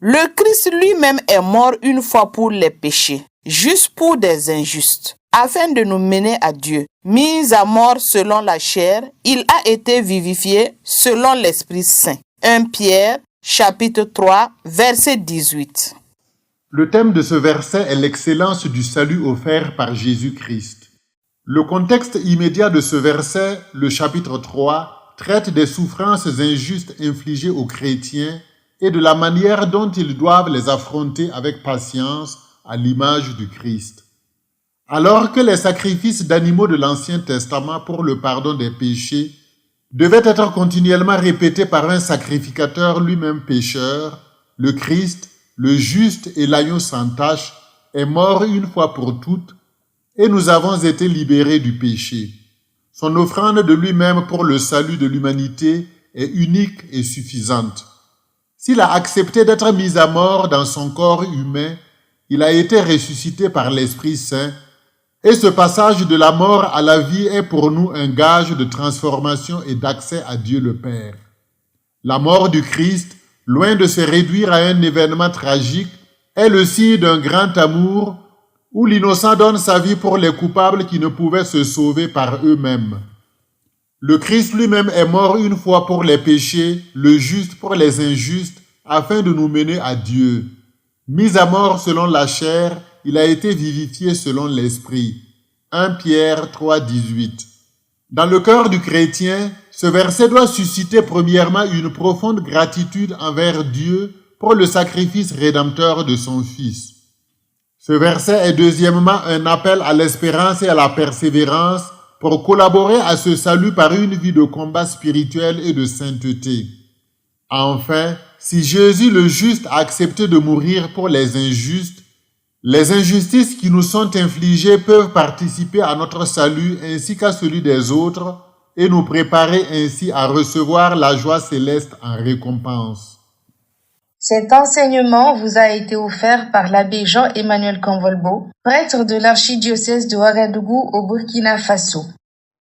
Le Christ lui-même est mort une fois pour les péchés, juste pour des injustes, afin de nous mener à Dieu. Mis à mort selon la chair, il a été vivifié selon l'Esprit Saint. 1 Pierre, chapitre 3, verset 18. Le thème de ce verset est l'excellence du salut offert par Jésus-Christ. Le contexte immédiat de ce verset, le chapitre 3, traite des souffrances injustes infligées aux chrétiens et de la manière dont ils doivent les affronter avec patience à l'image du Christ. Alors que les sacrifices d'animaux de l'Ancien Testament pour le pardon des péchés devaient être continuellement répétés par un sacrificateur lui-même pécheur, le Christ, le juste et l'agneau sans tache, est mort une fois pour toutes et nous avons été libérés du péché. Son offrande de lui-même pour le salut de l'humanité est unique et suffisante. S'il a accepté d'être mis à mort dans son corps humain, il a été ressuscité par l'Esprit Saint et ce passage de la mort à la vie est pour nous un gage de transformation et d'accès à Dieu le Père. La mort du Christ, loin de se réduire à un événement tragique, est le signe d'un grand amour où l'innocent donne sa vie pour les coupables qui ne pouvaient se sauver par eux-mêmes. Le Christ lui-même est mort une fois pour les péchés, le juste pour les injustes, afin de nous mener à Dieu. Mis à mort selon la chair, il a été vivifié selon l'esprit. 1 Pierre 3, 18. Dans le cœur du chrétien, ce verset doit susciter premièrement une profonde gratitude envers Dieu pour le sacrifice rédempteur de son Fils. Ce verset est deuxièmement un appel à l'espérance et à la persévérance pour collaborer à ce salut par une vie de combat spirituel et de sainteté. Enfin, si Jésus le juste a accepté de mourir pour les injustes, les injustices qui nous sont infligées peuvent participer à notre salut ainsi qu'à celui des autres et nous préparer ainsi à recevoir la joie céleste en récompense. Cet enseignement vous a été offert par l'abbé Jean-Emmanuel Convolbo, prêtre de l'archidiocèse de Ouagadougou au Burkina Faso.